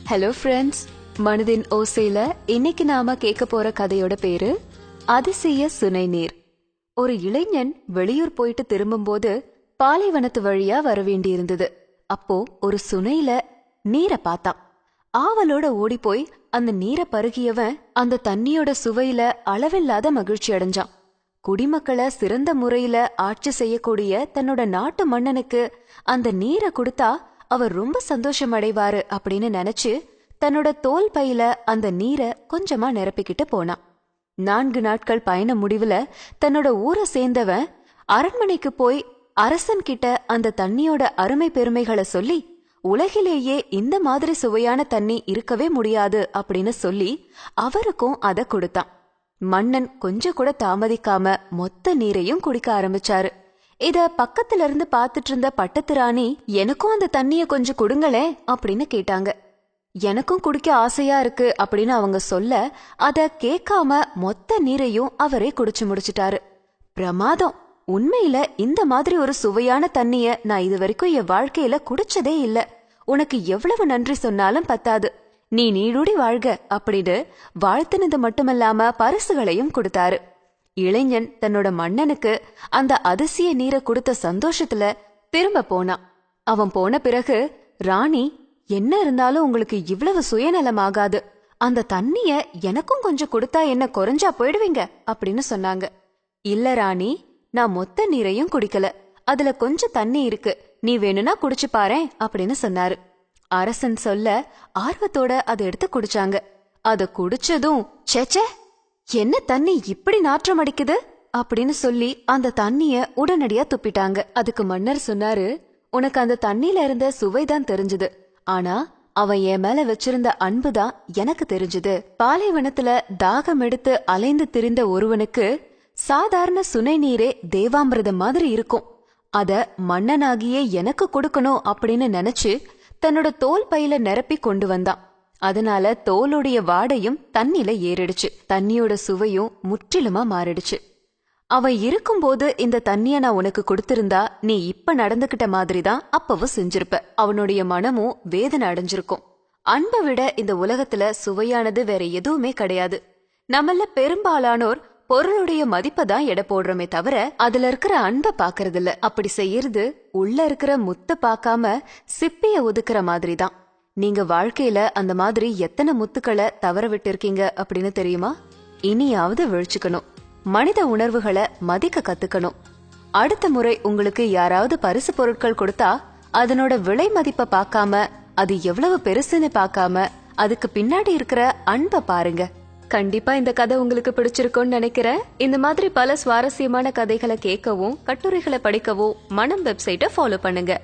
Hello friends, மனதின் ஓசையில இன்னைக்கு நாம கேட்க போற கதையோட பேரு அதிசய சுனை நீர். ஒரு இளைஞன் வெளியூர் போயிட்டு திரும்பும்போது பாலைவனத்து வழியா வர வேண்டி இருந்தது. அப்போ ஒரு சுனையில நீரை பார்த்தான். ஆவலோட ஓடி போய் அந்த நீரை பருகியவன் அந்த தண்ணியோட சுவையில அளவில்லாத மகிழ்ச்சி அடைஞ்சான். குடிமக்களை சிறந்த முறையில ஆட்சி செய்யக்கூடிய தன்னோட நாட்டு மன்னனுக்கு அந்த நீரை கொடுத்தா அவர் ரொம்ப சந்தோஷம் அடைவாரு அப்படின்னு நினைச்சு தன்னோட தோல் பையில அந்த நீரை கொஞ்சமா நிரப்பிக்கிட்டு போனான். 4 நாட்கள் பயண முடிவுல தன்னோட ஊரை சேர்ந்தவன் அரண்மனைக்கு போய் அரசன் கிட்ட அந்த தண்ணியோட அருமை பெருமைகளை சொல்லி, உலகிலேயே இந்த மாதிரி சுவையான தண்ணி இருக்கவே முடியாது அப்படின்னு சொல்லி அவருக்கும் அதை கொடுத்தான். மன்னன் கொஞ்சம் கூட தாமதிக்காம மொத்த நீரையும் குடிக்க ஆரம்பிச்சாரு. இத பக்கத்துல இருந்து பாத்துட்டு இருந்த பட்டத்து ராணி, எனக்கும் அந்த தண்ணிய கொஞ்சம் கொடுங்களே அப்படின்னு கேட்டாங்க. எனக்கும் குடிக்க ஆசையா இருக்கு அப்படின்னு அவங்க சொல்ல, அத கேட்காம மொத்த நீரையும் அவரே குடிச்சு முடிச்சிட்டாரு. பிரமாதம்! உண்மையில இந்த மாதிரி ஒரு சுவையான தண்ணிய நான் இது வரைக்கும் என் வாழ்க்கையில குடிச்சதே இல்ல. உனக்கு எவ்வளவு நன்றி சொன்னாலும் பத்தாது. நீ நீடூடி வாழ்க அப்படின்னு வாழ்த்தினது மட்டுமல்லாம பரிசுகளையும் கொடுத்தாரு. இளைஞன் தன்னோட மன்னனுக்கு அந்த அதிசய நீரை கொடுத்த சந்தோஷத்துல திரும்ப போனான். அவன் போன பிறகு ராணி, என்ன இருந்தாலும் உங்களுக்கு இவ்வளவு சுயநலம் ஆகாது. அந்த தண்ணிய எனக்கும் கொஞ்சம் கொடுத்தா என்ன குறைஞ்சா போயிடுவீங்க அப்படின்னு சொன்னாங்க. இல்ல ராணி, நான் மொத்த நீரையும் குடிக்கல, அதுல கொஞ்சம் தண்ணி இருக்கு, நீ வேணும்னா குடிச்சு பாரேன் அப்படின்னு சொன்னாரு. அரசன் சொல்ல ஆர்வத்தோட அதை எடுத்து குடிச்சாங்க. அத குடிச்சதும், சேச்சே, என்ன தண்ணி இப்படி நாற்றம் அடிக்குது அப்படின்னு சொல்லி அந்த தண்ணிய உடனடியா துப்பிட்டாங்க. அதுக்கு மன்னர் சொன்னாரு, உனக்கு அந்த தண்ணில இருந்த சுவைதான் தெரிஞ்சது, ஆனா அவன் என் மேல வச்சிருந்த அன்புதான் எனக்கு தெரிஞ்சது. பாலைவனத்துல தாகம் எடுத்து அலைந்து திரிந்த ஒருவனுக்கு சாதாரண சுனை நீரே தேவாமிர்தம் மாதிரி இருக்கும். அத மன்னனாகியே எனக்கு கொடுக்கணும் அப்படின்னு நினைச்சு தன்னோட தோல் பையில நிரப்பி கொண்டு வந்தான். அதனால தோலுடைய வாடையும் தண்ணில ஏறிடுச்சு. தண்ணியோட சுவையும் முற்றிலுமா மாறிடுச்சு. அவன் இருக்கும்போது இந்த தண்ணிய நான் உனக்கு கொடுத்திருந்தா நீ இப்ப நடந்துகிட்ட மாதிரிதான் அப்பவும் செஞ்சிருப்ப. அவனுடைய மனமும் வேதனை அடைஞ்சிருக்கும். அன்பை விட இந்த உலகத்துல சுவையானது வேற எதுவுமே கிடையாது. நம்மள பெரும்பாலானோர் பொருளுடைய மதிப்பை தான் எடை போடுறோமே தவிர அதுல இருக்கிற அன்பை பாக்குறது இல்ல. அப்படி செய்யறது உள்ள இருக்கிற முத்தை பாக்காம சிப்பிய ஒதுக்குற மாதிரிதான். நீங்க வாழ்க்கையில அந்த மாதிரி எத்தனை முத்துக்களை தவற விட்டு இருக்கீங்க அப்படின்னு தெரியுமா? இனியாவது விழிச்சுக்கணும். மனித உணர்வுகளை மதிக்க கத்துக்கணும். அடுத்த முறை உங்களுக்கு யாராவது பரிசு பொருட்கள் கொடுத்தா அதனோட விலை மதிப்பை பார்க்காம, அது எவ்வளவு பெருசுன்னு பார்க்காம, அதுக்கு பின்னாடி இருக்கிற அன்பை பாருங்க. கண்டிப்பா இந்த கதை உங்களுக்கு பிடிச்சிருக்கும்னு நினைக்கிறேன். இந்த மாதிரி பல சுவாரஸ்யமான கதைகளை கேட்கவும் கட்டுரைகளை படிக்கவும் மனம் வெப்சைட்டை ஃபாலோ பண்ணுங்க.